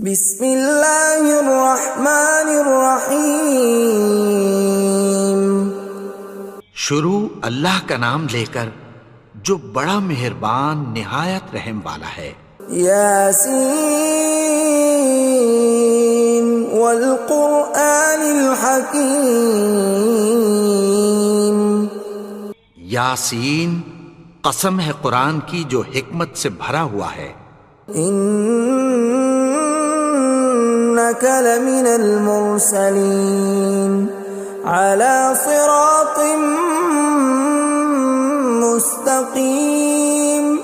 بسم اللہ الرحمن الرحیم۔ شروع اللہ کا نام لے کر جو بڑا مہربان نہایت رحم والا ہے۔ یاسین والقرآن الحکیم۔ یاسین، قسم ہے قرآن کی جو حکمت سے بھرا ہوا ہے۔ انک لمن المرسلین علی صراط مستقیم۔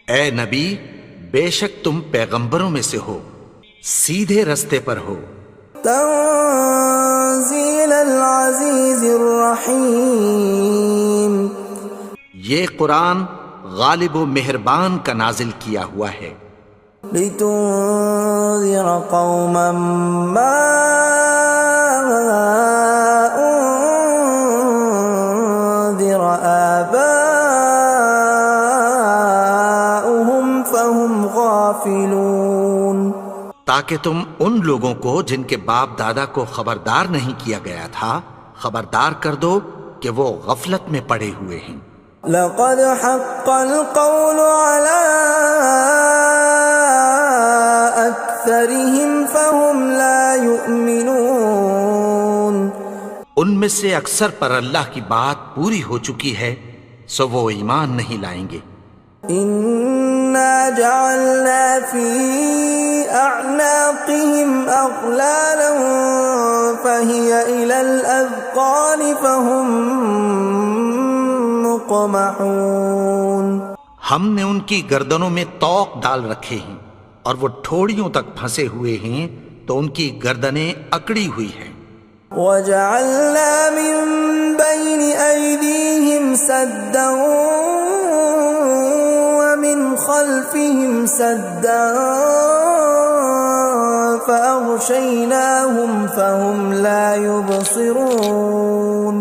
اے نبی، بے شک تم پیغمبروں میں سے ہو، سیدھے رستے پر ہو۔ تنزیل العزیز الرحیم۔ یہ قرآن غالب و مہربان کا نازل کیا ہوا ہے۔ لتنذر قوما ما انذر آباؤهم فهم غافلون۔ تاکہ تم ان لوگوں کو جن کے باپ دادا کو خبردار نہیں کیا گیا تھا خبردار کر دو کہ وہ غفلت میں پڑے ہوئے ہیں۔ لقد حق القول على أكثرهم فهم لا يؤمنون۔ ان میں سے اکثر پر اللہ کی بات پوری ہو چکی ہے سو وہ ایمان نہیں لائیں گے۔ إنا جعلنا في أعناقهم أغلالا فهي إلى الأذقان فهم مقمحون۔ ہم نے ان کی گردنوں میں طوق ڈال رکھے ہیں اور وہ ٹھوڑیوں تک پھنسے ہوئے ہیں تو ان کی گردنیں اکڑی ہوئی ہیں۔ وجعلنا من بين أيديهم سدا ومن خلفهم سدا فأغشيناهم فهم لا يبصرون۔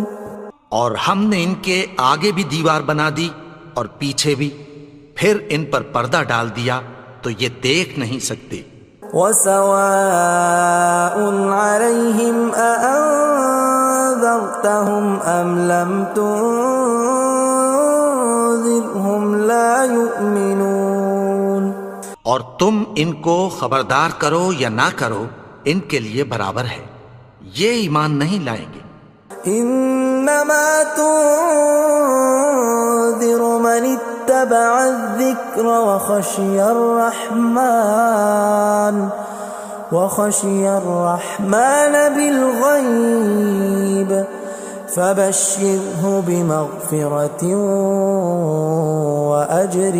اور ہم نے ان کے آگے بھی دیوار بنا دی اور پیچھے بھی، پھر ان پر پردہ ڈال دیا تو یہ دیکھ نہیں سکتے۔ وَسَوَاءٌ عَلَيْهِمْ أَأَنذَرْتَهُمْ أَمْ لَمْ تُنذِرْهُمْ لَا يُؤْمِنُونَ۔ اور تم ان کو خبردار کرو یا نہ کرو ان کے لیے برابر ہے، یہ ایمان نہیں لائیں گے۔ انما تنذر من اتبع الذکر وخشی الرحمن بالغیب فبشرہ بمغفرۃ واجر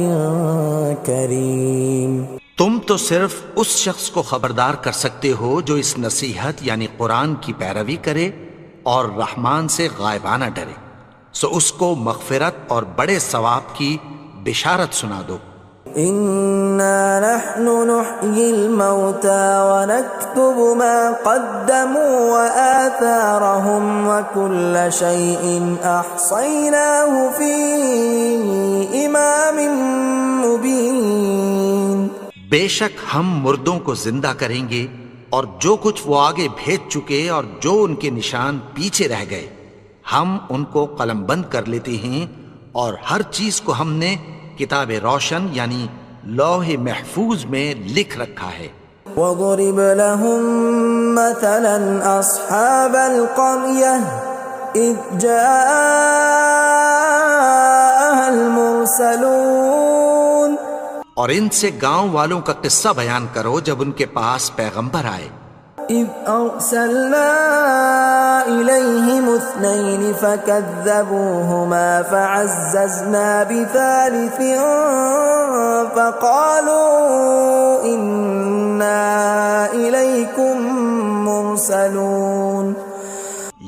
کریم۔ تم تو صرف اس شخص کو خبردار کر سکتے ہو جو اس نصیحت یعنی قرآن کی پیروی کرے اور رحمان سے غائبانہ ڈرے، سو اس کو مغفرت اور بڑے ثواب کی بشارت سنا دو۔ انا نحن نحيي الموتى ونكتب ما قدموا وآثارهم وكل شيء احصيناه في امام مبين۔ بے شک ہم مردوں کو زندہ کریں گے اور جو کچھ وہ آگے بھیج چکے اور جو ان کے نشان پیچھے رہ گئے ہم ان کو قلم بند کر لیتے ہیں، اور ہر چیز کو ہم نے کتاب روشن یعنی لوح محفوظ میں لکھ رکھا ہے۔ وَضْرِبْ لَهُمْ مَثَلًا أَصْحَابَ الْقَرْيَةِ إِذْ جَاءَهَا الْمُرْسَلُونَ۔ اور ان سے گاؤں والوں کا قصہ بیان کرو جب ان کے پاس پیغمبر آئے۔ إِذْ أَرْسَلْنَا إِلَيْهِمُ اثْنَيْنِ فَكَذَّبُوهُمَا فَعَزَّزْنَا بِثَالِثٍ فَقَالُوا إِنَّا إِلَيْكُمْ مُرْسَلُونَ۔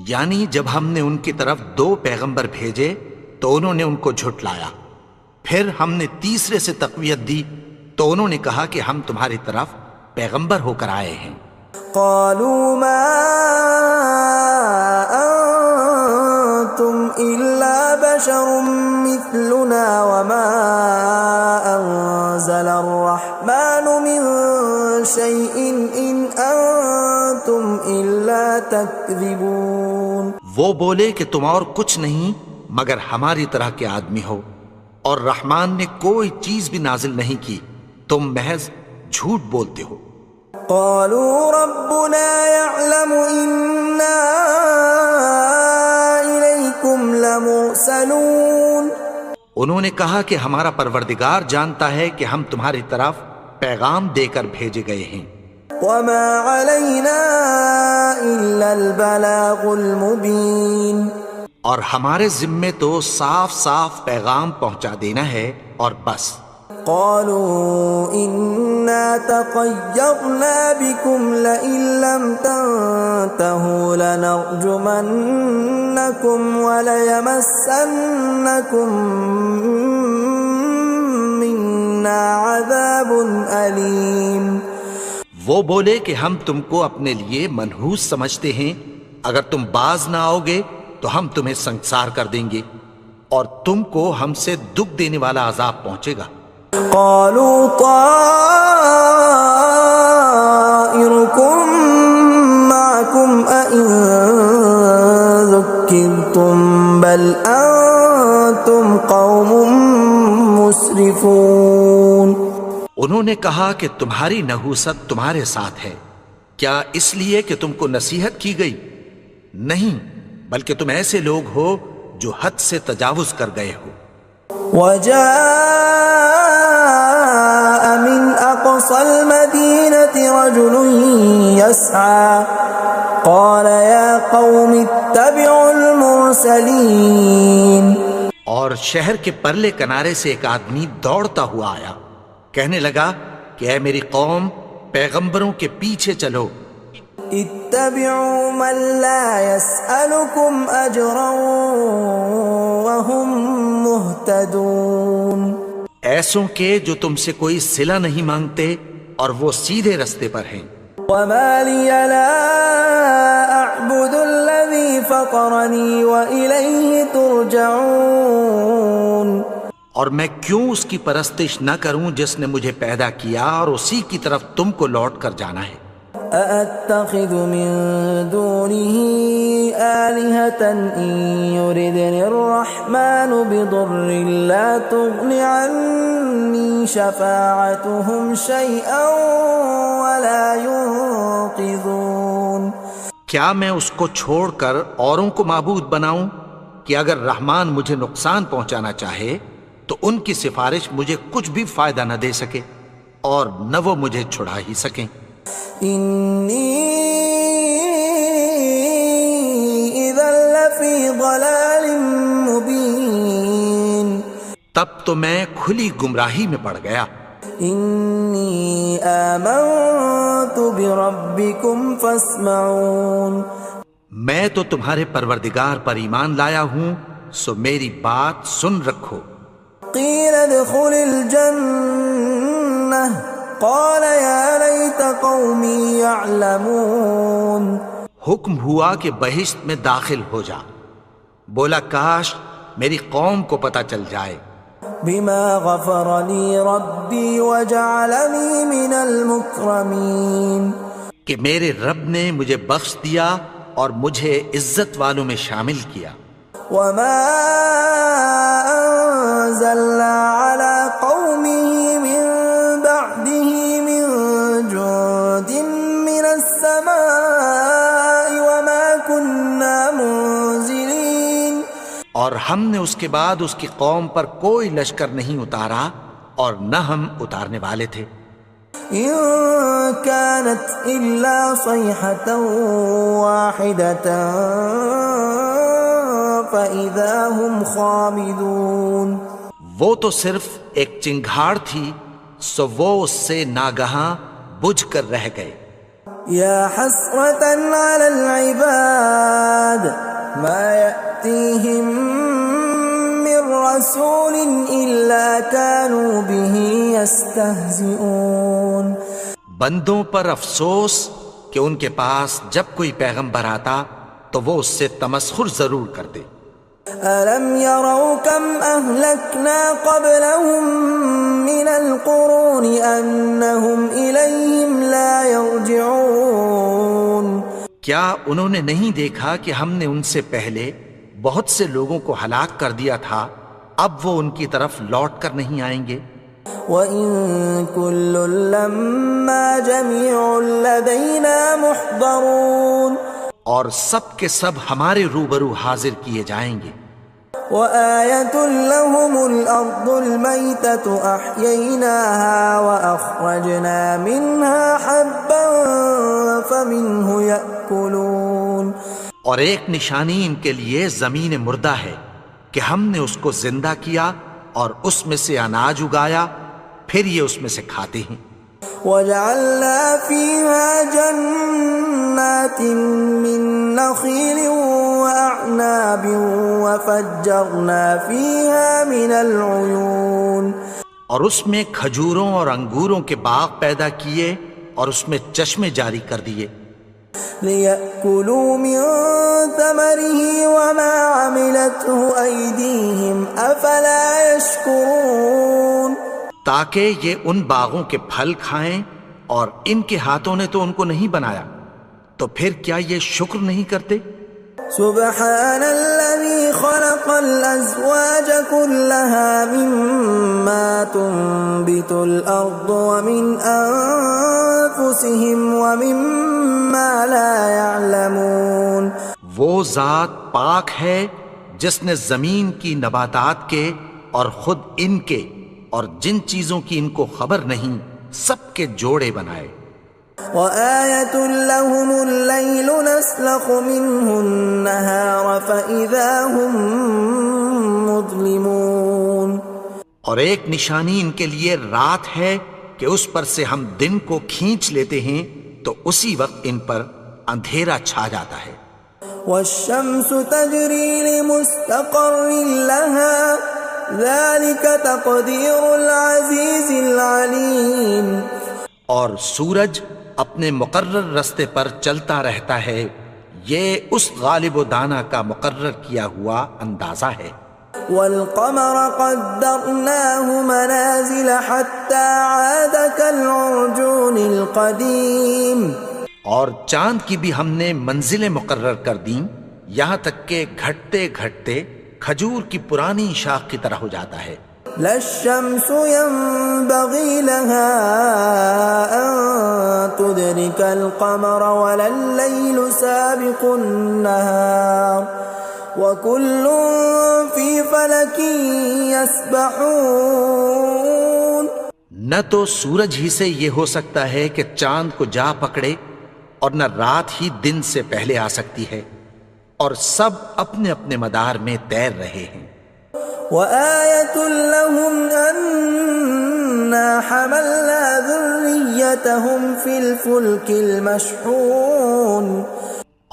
یعنی جب ہم نے ان کی طرف 2 پیغمبر بھیجے تو انہوں نے ان کو جھٹلایا، پھر ہم نے تیسرے سے تقویت دی تو انہوں نے کہا کہ ہم تمہاری طرف پیغمبر ہو کر آئے ہیں۔ قالوا ما أنتم إلا بشر مثلنا وما أنزل الرحمن من شيء إن أنتم إلا تكذبون. وہ بولے کہ تم اور کچھ نہیں مگر ہماری طرح کے آدمی ہو، اور رحمان نے کوئی چیز بھی نازل نہیں کی، تم محض جھوٹ بولتے ہو. قالوا ربنا يعلم إنا إليكم لمرسلون. انہوں نے کہا کہ ہمارا پروردگار جانتا ہے کہ ہم تمہاری طرف پیغام دے کر بھیجے گئے ہیں. وما علينا إلا البلاغ المبين. اور ہمارے ذمے تو صاف صاف پیغام پہنچا دینا ہے اور بس. قالوا إنا تطيرنا بكم لئن لم تنتهوا لنرجمنكم وليمسنكم منا عذاب أليم. وہ بولے کہ ہم تم کو اپنے لیے منحوس سمجھتے ہیں، اگر تم باز نہ آؤ گے تو ہم تمہیں سنگسار کر دیں گے اور تم کو ہم سے دکھ دینے والا عذاب پہنچے گا. قالوا طائركم معكم أئن ذكرتم بل أنتم قوم مسرفون. انہوں نے کہا کہ تمہاری نحوست تمہارے ساتھ ہے، کیا اس لیے کہ تم کو نصیحت کی گئی؟ نہیں، بلکہ تم ایسے لوگ ہو جو حد سے تجاوز کر گئے ہو. وجاء من أقصى المدينة رجل يسعى قال يا قوم اتبعوا المرسلين. اور شہر کے پرلے کنارے سے ایک آدمی دوڑتا ہوا آیا، کہنے لگا کہ اے میری قوم، پیغمبروں کے پیچھے چلو. اتبعوا من لا يسألكم أجرا وهم مهتدون. ایسوں کے جو تم سے کوئی صلہ نہیں مانگتے اور وہ سیدھے رستے پر ہیں. وما لي لا أعبد الذي فطرني وإليه ترجعون. اور میں کیوں اس کی پرستش نہ کروں جس نے مجھے پیدا کیا اور اسی کی طرف تم کو لوٹ کر جانا ہے. أأتخذ من دونه آلهة إن يردني الرحمن بضر لا تغن عني شفاعتهم شيئا ولا ينقذون. کیا میں اس کو چھوڑ کر اوروں کو معبود بناؤں کہ اگر رحمان مجھے نقصان پہنچانا چاہے تو ان کی سفارش مجھے کچھ بھی فائدہ نہ دے سکے اور نہ وہ مجھے چھڑا ہی سکیں. إني إذا لفي ضلال مبين. تب تو میں کھلی گمراہی میں پڑ گیا. إني آمنت بربكم فاسمعون. میں تو تمہارے پروردگار پر ایمان لایا ہوں، سو میری بات سن رکھو. قيل ادخل الجنة قال يا ليت قومي يعلمون. حکم ہوا کہ بہشت میں داخل ہو جا. بولا کاش میری قوم کو پتہ چل جائے. بما غفر لي ربي وجعلني من المكرمين. کہ میرے رب نے مجھے بخش دیا اور مجھے عزت والوں میں شامل کیا. وما أنزلنا على قومه من بعده من جند من السماء وما كنا منزلين. اور ہم نے اس کے بعد اس کی قوم پر کوئی لشکر نہیں اتارا اور نہ ہم اتارنے والے تھے. إن كانت إلا صيحة واحدة فإذا هم خامدون. وہ تو صرف ایک چنگھاڑ تھی، سو وہ اس سے ناگہاں بجھ کر رہ گئے. يا حسرة على العباد ما يأتيهم من رسول إلا كانوا به يستهزئون. بندوں پر افسوس کہ ان کے پاس جب کوئی پیغمبر آتا تو وہ اس سے تمسخر ضرور کرتے. أَلَمْ يَرَوْا كَمْ أَهْلَكْنَا قَبْلَهُمْ مِنَ الْقُرُونِ أَنَّهُمْ إِلَيْهِمْ لَا يَرْجِعُونَ کیا انہوں نے نہیں دیکھا کہ ہم نے ان سے پہلے بہت سے لوگوں کو ہلاک کر دیا تھا، اب وہ ان کی طرف لوٹ کر نہیں آئیں گے؟ وَإِن كُلٌّ لَّمَّا جَمِيعٌ لَّدَيْنَا مُحْضَرُونَ اور سب کے سب ہمارے روبرو حاضر کیے جائیں گے۔ وَآيَةٌ لَّهُمُ الْأَرْضُ الْمَيْتَةُ أَحْيَيْنَاهَا وَأَخْرَجْنَا مِنْهَا حَبًّا فَمِنْهُ يَأْكُلُونَ اور ایک نشانی ان کے لیے زمین مردہ ہے کہ ہم نے اس کو زندہ کیا اور اس میں سے اناج اگایا، پھر یہ اس میں سے کھاتے ہیں۔ وَجَعَلْنَا فِيهَا جَنَّاتٍ مِّن نَّخِيلٍ وَأَعْنَابٍ وَفَجَّرْنَا فِيهَا مِنَ الْعُيُونِ اور اس میں کھجوروں اور انگوروں کے باغ پیدا کیے اور اس میں چشمے جاری کر دیے، لِيَأْكُلُوا مِن ثَمَرِهِ وَمَا عَمِلَتْهُ أَيْدِيهِمْ أَفَلَا يَشْكُرُونَ تاکہ یہ ان باغوں کے پھل کھائیں، اور ان کے ہاتھوں نے تو ان کو نہیں بنایا، تو پھر کیا یہ شکر نہیں کرتے؟ سبحان الذي خلق الأزواج كلها مما تنبت الأرض ومن أنفسهم ومما لا يعلمون وہ ذات پاک ہے جس نے زمین کی نباتات کے اور خود ان کے اور جن چیزوں کی ان کو خبر نہیں سب کے جوڑے بنائے۔ وَآيَةٌ لَّهُمُ اللَّيْلُ نَسْلَخُ مِنْهُ النَّهَارَ فَإِذَا هُمْ مُظْلِمُونَ اور ایک نشانی ان کے لیے رات ہے کہ اس پر سے ہم دن کو کھینچ لیتے ہیں تو اسی وقت ان پر اندھیرا چھا جاتا ہے۔ وَالشَّمْسُ تَجْرِي لِمُسْتَقَرٍّ لَّهَا ذَلِكَ تَقْدِيرُ الْعَزِيزِ الْعَلِيمِ اور سورج اپنے مقرر رستے پر چلتا رہتا ہے، یہ اس غالب و دانا کا مقرر کیا ہوا اندازہ ہے۔ وَالْقَمَرَ قَدَّرْنَاهُ مَنَازِلَ حَتَّى عَادَ كَالْعُرْجُونِ الْقَدِيمِ اور چاند کی بھی ہم نے منزلیں مقرر کر دیں، یہاں تک کہ گھٹتے گھٹتے کھجور کی پرانی شاخ کی طرح ہو جاتا ہے۔ لا الشمس ينبغي لها أن تدرك القمر ولا الليل سابق النهار وكل في فلك يسبحون نہ تو سورج ہی سے یہ ہو سکتا ہے کہ چاند کو جا پکڑے، اور نہ رات ہی دن سے پہلے آ سکتی ہے، اور سب اپنے اپنے مدار میں تیر رہے ہیں۔ وَآيَةٌ لَّهُمْ أَنَّا حَمَلْنَا ذُرِّيَّتَهُمْ فِي الْفُلْكِ الْمَشْحُونِ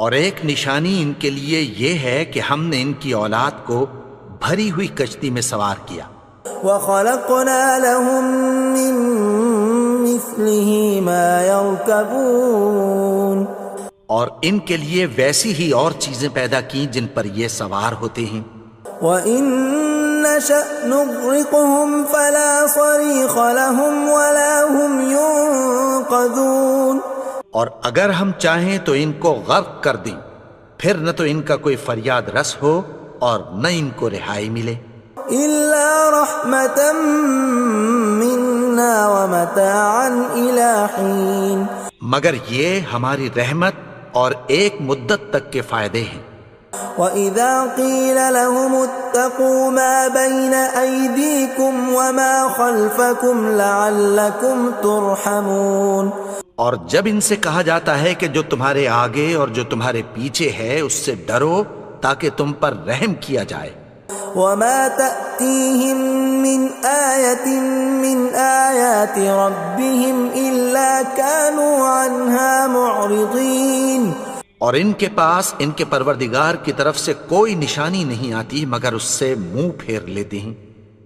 اور ایک نشانی ان کے لیے یہ ہے کہ ہم نے ان کی اولاد کو بھری ہوئی کشتی میں سوار کیا۔ وَخَلَقْنَا لَهُم مِّن مِّثْلِهِ مَا يَرْكَبُونَ اور ان کے لیے ویسی ہی اور چیزیں پیدا کی جن پر یہ سوار ہوتے ہیں۔ وَإِن نَّشَأْ نُغْرِقْهُمْ فَلَا صَرِيخَ لَهُمْ وَلَا هُمْ يُنقَذُونَ اور اگر ہم چاہیں تو ان کو غرق کر دیں، پھر نہ تو ان کا کوئی فریاد رس ہو اور نہ ان کو رہائی ملے۔ إِلَّا رَحْمَةً مِّنَّا وَمَتَاعًا إِلَىٰ حِينٍ مگر یہ ہماری رحمت اور ایک مدت تک کے فائدے ہیں۔ وَإِذَا قِيلَ لَهُمُ اتَّقُوا مَا بَيْنَ أَيْدِيكُمْ وَمَا خَلْفَكُمْ لَعَلَّكُمْ تُرْحَمُونَ اور جب ان سے کہا جاتا ہے کہ جو تمہارے آگے اور جو تمہارے پیچھے ہے اس سے ڈرو تاکہ تم پر رحم کیا جائے۔ وَمَا تَأْتِيهِم مِّنْ آيَةٍ مِّنْ آيَاتِ رَبِّهِمْ إِلَّا كَانُوا عَنْهَا مُعْرِضِينَ اور ان کے پاس ان کے پروردگار کی طرف سے کوئی نشانی نہیں آتی مگر اس سے منہ پھیر لیتے ہیں۔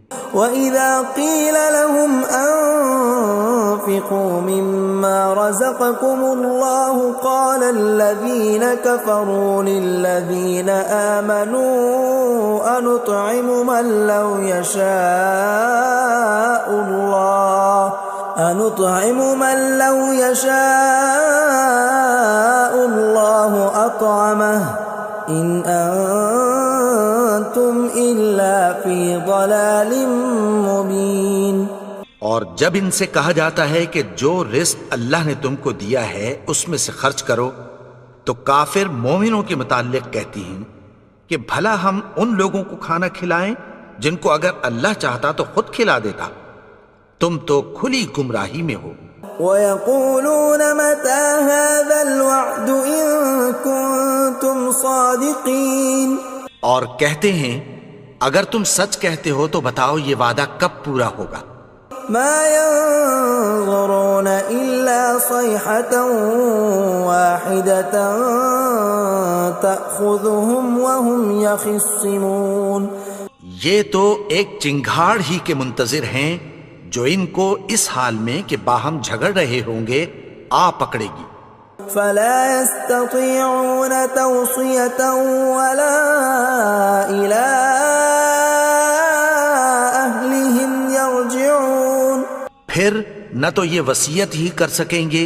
وَإِذَا قِيلَ لَهُمْ أَنفِقُوا مِمَّا رَزَقَكُمُ اللَّهُ قَالَ الَّذِينَ كَفَرُوا لِلَّذِينَ آمَنُوا أَنُطْعِمُ مَن لَّوْ يَشَاءُ اللَّهُ أَطْعَمَهُ إِنْ أَنتُمْ إِلَّا فِي ضَلَالٍ مُبِينٍ۔ اور جب ان سے کہا جاتا ہے کہ جو رزق اللہ نے تم کو دیا ہے اس میں سے خرچ کرو، تو کافر مومنوں کے متعلق کہتی ہیں کہ بھلا ہم ان لوگوں کو کھانا کھلائیں جن کو اگر اللہ چاہتا تو خود کھلا دیتا، تم تو کھلی گمراہی میں ہو۔ وَيَقُولُونَ مَتَى هَذَا الْوَعْدُ إِن كُنتُمْ صَادِقِينَ، اور کہتے ہیں اگر تم سچ کہتے ہو تو بتاؤ یہ وعدہ کب پورا ہوگا۔ مَا يَنظُرُونَ إِلَّا صَيْحَةً وَاحِدَةً تَأْخُذُهُمْ وَهُمْ يَخِصِّمُونَ، یہ تو ایک چنگھاڑ ہی کے منتظر ہیں جو ان کو اس حال میں کہ باہم جھگڑ رہے ہوں گے آ پکڑے گی۔ فَلَا يَسْتَطِيعُونَ تَوْصِيَةً وَلَا إِلَىٰ أَهْلِهِمْ يَرْجِعُونَ، پھر نہ تو یہ وصیت ہی کر سکیں گے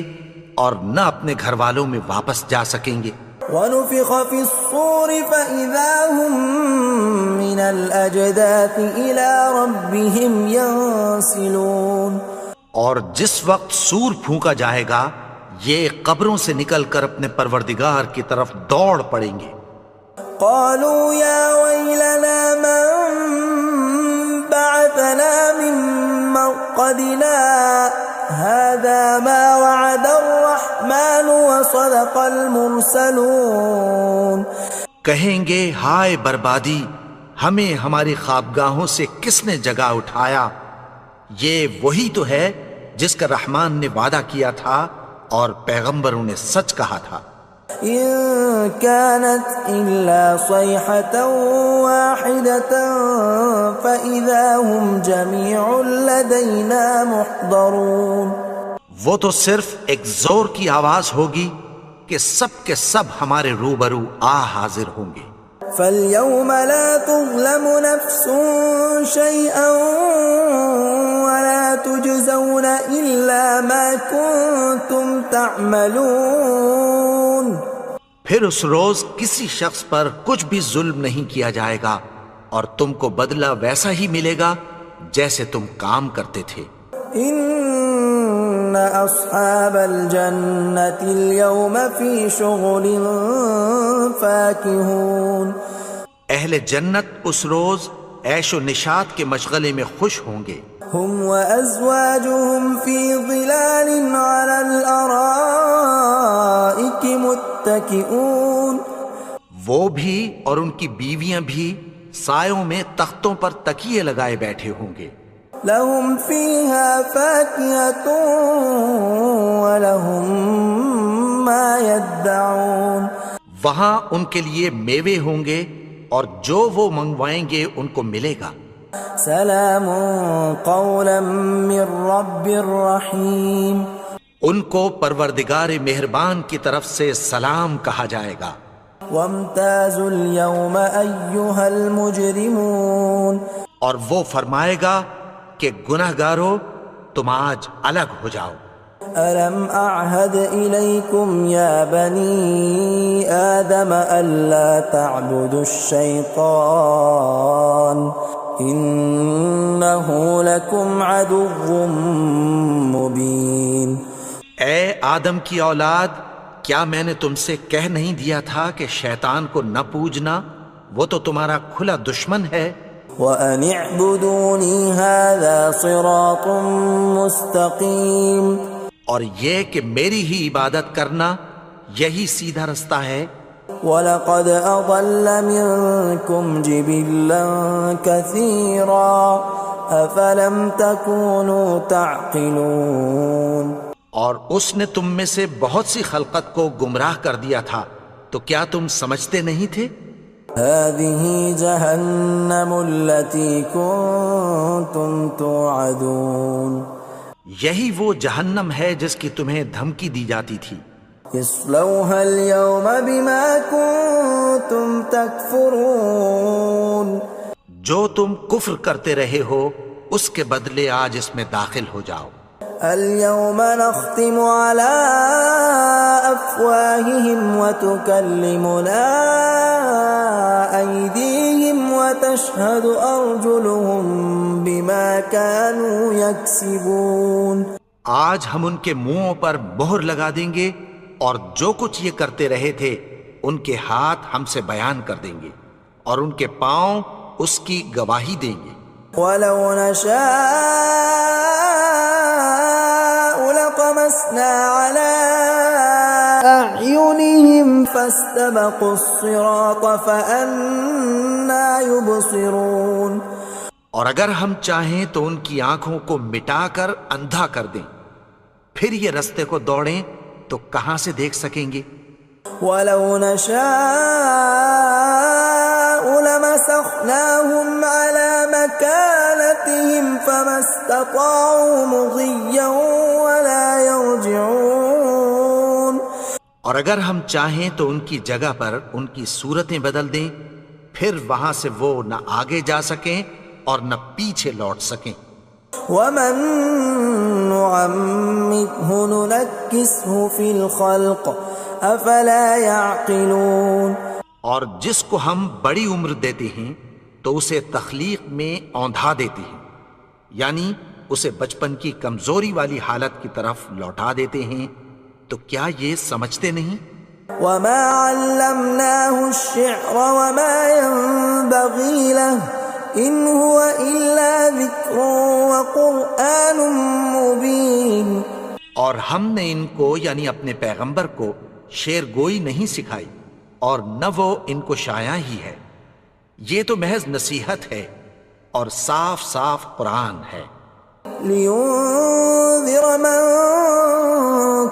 اور نہ اپنے گھر والوں میں واپس جا سکیں گے۔ وَنُفِخَ فِي الصُّورِ فَإِذَا هُم مِّنَ الْأَجْدَاثِ إِلَىٰ رَبِّهِمْ يَنسِلُونَ، اور جس وقت سور پھونکا جائے گا یہ قبروں سے نکل کر اپنے پروردگار کی طرف دوڑ پڑیں گے۔ قَالُوا يَا وَيْلَنَا مَن بَعَثَنَا مِن مَّرْقَدِنَا هَٰذَا مَا وَعَدَ الرَّحْمَٰنُ وَصَدَقَ الْمُرْسَلُونَ، کہیں گے ہائے بربادی، ہمیں ہماری خوابگاہوں سے کس نے جگا اٹھایا، یہ وہی تو ہے جس کا رحمان نے وعدہ کیا تھا اور پیغمبروں نے سچ کہا تھا۔ إِن كَانَتْ إِلَّا صَيْحَةً وَاحِدَةً فَإِذَا هُمْ جَمِيعٌ لَّدَيْنَا مُحْضَرُونَ، وہ تو صرف ایک زور کی آواز ہوگی کہ سب کے سب ہمارے روبرو حاضر ہوں گے۔ فَالْيَوْمَ لَا تُظْلَمُ نَفْسٌ شَيْئًا وَلَا تُجْزَوْنَ إِلَّا مَا كُنتُمْ تَعْمَلُونَ، پھر اس روز کسی شخص پر کچھ بھی ظلم نہیں کیا جائے گا اور تم کو بدلہ ویسا ہی ملے گا جیسے تم کام کرتے تھے۔ إِنَّ أَصْحَابَ الْجَنَّةِ الْيَوْمَ فِي شُغُلٍ فَاكِهُونَ، اہل جنت اس روز عیش و نشاط کے مشغلے میں خوش ہوں گے۔ هُمْ وَأَزْوَاجُهُمْ فِي ظِلَالٍ عَلَى الْأَرَائِكِ مُتَّكِئُونَ، وہ بھی اور ان کی بیویاں بھی سایوں میں تختوں پر تکیے لگائے بیٹھے ہوں گے۔ لَهُمْ فِيهَا فَاكِهَةٌ وَلَهُمْ مَا يَدَّعُونَ، وہاں ان کے لیے میوے ہوں گے اور جو وہ منگوائیں گے ان کو ملے گا۔ سلام قولا من رب رحیم، ان کو پروردگار مہربان کی طرف سے سلام کہا جائے گا۔ وامتازوا اليوم ایھا المجرمون، اور وہ فرمائے گا کہ گنہگارو تم آج الگ ہو جاؤ۔ ألم أعهد إليكم يا بني آدم ألا تعبدوا الشيطان إنه لكم عدو مبين۔ اے آدم کی اولاد، کیا میں نے تم سے کہہ نہیں دیا تھا کہ شیطان کو نہ پوجنا، وہ تو تمہارا کھلا دشمن ہے۔ وَأَنِ اعْبُدُونِي هَذَا صِرَاطٌ مُسْتَقِيمٌ، اور یہ کہ میری ہی عبادت کرنا یہی سیدھا رستہ ہے۔ وَلَقَدْ أَضَلَّ مِنكُمْ جِبِلًّا كَثِيرًا أَفَلَمْ تَكُونُوا تَعْقِلُونَ، اور اس نے تم میں سے بہت سی خلقت کو گمراہ کر دیا تھا، تو کیا تم سمجھتے نہیں تھے؟ هذه جهنم التي كنتم توعدون یہی وہ جہنم ہے جس کی تمہیں دھمکی دی جاتی تھی. اصلوها اليوم بما كنتم تكفرون جو تم کفر کرتے رہے ہو اس کے بدلے آج اس میں داخل ہو جاؤ. اليوم نختم على أفواههم وتكلمنا أيديهم وتشهد أرجلهم بما كانوا يكسبون. آج ہم ان کے منہوں پر مہر لگا دیں گے اور جو کچھ یہ کرتے رہے تھے ان کے ہاتھ ہم سے بیان کر دیں گے اور ان کے پاؤں اس کی گواہی دیں گے. وَلَوْ نَشَاءُ لَطَمَسْنَا عَلَىٰ أَعْيُنِهِمْ فَاسْتَبَقُوا الصِّرَاطَ فَأَنَّىٰ يُبْصِرُونَ. اور اگر ہم چاہیں تو ان کی آنکھوں کو مٹا کر اندھا کر دیں، پھر یہ رستے کو دوڑیں تو کہاں سے دیکھ سکیں گے. وَلَوْ نَشَاءُ لَمَسَخْنَاهُمْ عَلَىٰ مَكَانَتِهِمْ فَمَا اسْتَطَاعُوا مُضِيًّا وَلَا يَرْجِعُونَ. اور اگر ہم چاہیں تو ان کی جگہ پر ان کی صورتیں بدل دیں، پھر وہاں سے وہ نہ آگے جا سکیں اور نہ پیچھے لوٹ سکیں. وَمَن نُّعَمِّرْهُ نُنَكِّسْهُ فِي الْخَلْقِ أَفَلَا يَعْقِلُونَ. اور جس کو ہم بڑی عمر دیتے ہیں تو اسے تخلیق میں اوندھا دیتے ہیں، یعنی اسے بچپن کی کمزوری والی حالت کی طرف لوٹا دیتے ہیں. تو کیا یہ سمجھتے نہیں؟ وَمَا عَلَّمْنَاهُ الشِّعْرَ وَمَا يَنبَغِي لَهُ إِنْ هُوَ إِلَّا ذِكْرٌ وَقُرْآنٌ مُبِينٌ. اور ہم نے ان کو یعنی اپنے پیغمبر کو شعر گوئی نہیں سکھائی اور نہ وہ ان کو شاعر ہی ہے، یہ تو محض نصیحت ہے اور صاف صاف قرآن ہے. لِيُنذِرَ مَن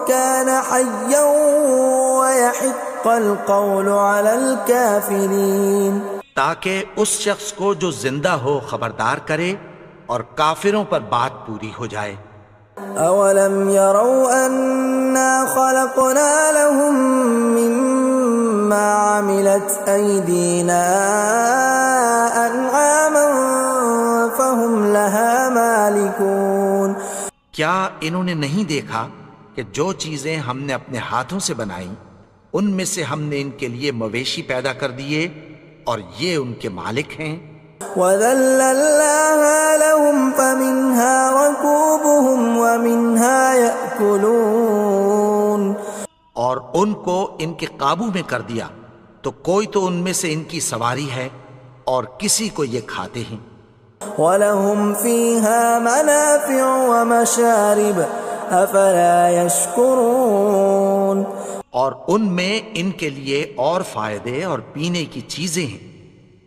كَانَ حَيًّا وَيَحِقَّ الْقَوْلُ عَلَى الْكَافِرِينَ. تاکہ اس شخص کو جو زندہ ہو خبردار کرے اور کافروں پر بات پوری ہو جائے. أَوَلَمْ يَرَوْا أَنَّا خَلَقْنَا لَهُم مِّمَّا عَمِلَتْ أَيْدِينَا أَنْعَامًا فَهُمْ لَهَا مَالِكُونَ. کیا انہوں نے نہیں دیکھا کہ جو چیزیں ہم نے اپنے ہاتھوں سے بنائیں ان میں سے ہم نے ان کے لیے مویشی پیدا کر دیے اور یہ ان کے مالک ہیں. وَذَلَّلْنَاهَا لَهُمْ فَمِنْهَا رَكُوبُهُمْ وَمِنْهَا يَأْكُلُونَ. اور ان کو ان کے قابو میں کر دیا تو کوئی تو ان میں سے ان کی سواری ہے اور کسی کو یہ کھاتے ہیں. وَلَهُمْ فِيهَا مَنَافِعُ وَمَشَارِبُ أَفَلَا يَشْكُرُونَ. اور ان میں ان کے لیے اور فائدے اور پینے کی چیزیں ہیں،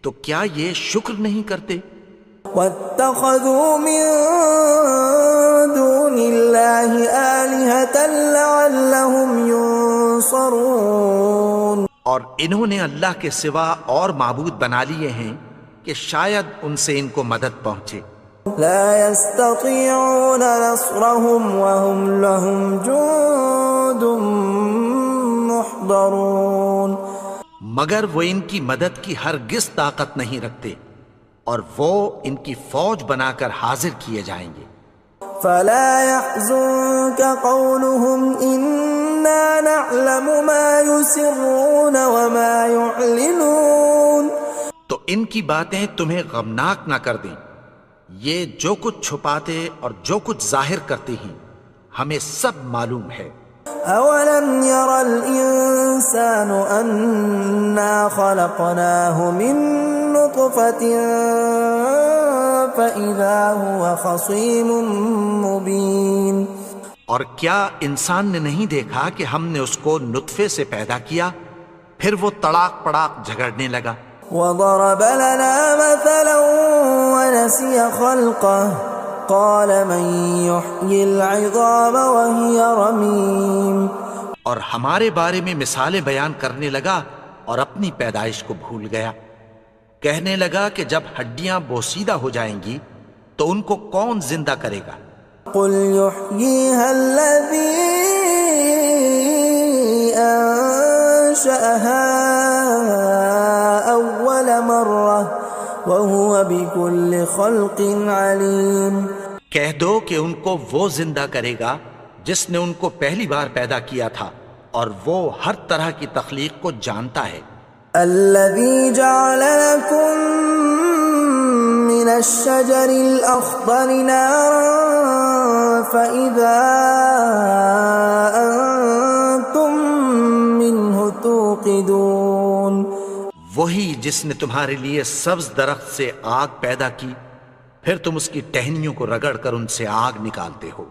تو کیا یہ شکر نہیں کرتے؟ وَاتَّخَذُوا مِن دُونِ اللَّهِ آلِهَةً لَعَلَّهُمْ يُنصَرُونَ. اور انہوں نے اللہ کے سوا اور معبود بنا لیے ہیں کہ شاید ان سے ان کو مدد پہنچے. لَا يَسْتَطِيعُونَ نَصْرَهُمْ وَهُمْ لَهُمْ جُندٌ مُحْضَرُونَ. مگر وہ ان کی مدد کی ہرگز طاقت نہیں رکھتے اور وہ ان کی فوج بنا کر حاضر کیے جائیں گے. فَلَا يَحْزُنكَ قَوْلُهُمْ إِنَّا نَعْلَمُ مَا يُسِرُّونَ وَمَا يُعْلِنُونَ. تو ان کی باتیں تمہیں غمناک نہ کر دیں، یہ جو کچھ چھپاتے اور جو کچھ ظاہر کرتے ہیں ہمیں سب معلوم ہے. أَوَلَمْ يَرَ الْإِنسَانُ أَنَّا خَلَقْنَاهُ مِن نُّطْفَةٍ فَإِذَا هُوَ خَصِيمٌ مُّبِينٌ. اور کیا انسان نے نہیں دیکھا کہ ہم نے اس کو نطفے سے پیدا کیا پھر وہ تڑاک پڑاک جھگڑنے لگا. وَضَرَبَ لَنَا مَثَلًا وَنَسِيَ خَلْقَهُ قَالَ مَن يُحْيِي الْعِظَامَ وَهِيَ رَمِيمٌ. اور ہمارے بارے میں مثالیں بیان کرنے لگا اور اپنی پیدائش کو بھول گیا. کہنے لگا کہ جب ہڈیاں بوسیدہ ہو جائیں گی تو ان کو کون زندہ کرے گا؟ قل يحييها الذي أنشأها أول مرة وهو بكل خلق عليم۔ کہہ دو کہ ان کو وہ زندہ کرے گا جس نے ان کو پہلی بار پیدا کیا تھا اور وہ ہر طرح کی تخلیق کو جانتا ہے۔ الذي جعل لكم من الشجر الأخضر نارا فإذا أنتم منه توقدون۔ وہی جس نے تمہارے لیے سبز درخت سے آگ پیدا کی، پھر تم اس کی ٹہنیوں کو رگڑ کر ان سے آگ نکالتے ہو۔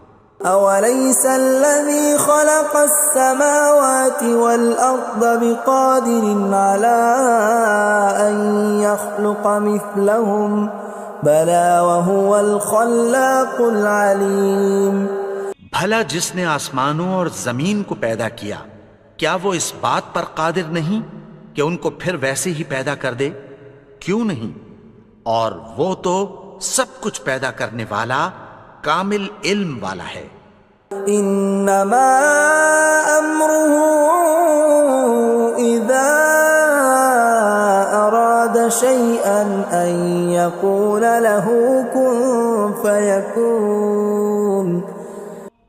أوليس الذي خلق السماوات والأرض بقادر على أن يخلق مثلهم بلى وهو الخلاق العليم۔ بھلا جس نے آسمانوں اور زمین کو پیدا کیا، کیا وہ اس بات پر قادر نہیں کہ ان کو پھر ویسے ہی پیدا کر دے؟ کیوں نہیں؟ اور وہ تو سب کچھ پیدا کرنے والا، کامل علم والا ہے۔ انما امره اذا اراد شيئا ان يقول له كن فيكون۔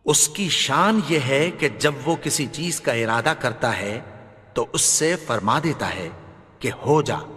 اس کی شان یہ ہے کہ جب وہ کسی چیز کا ارادہ کرتا ہے تو اس سے فرما دیتا ہے کہ ہو جا۔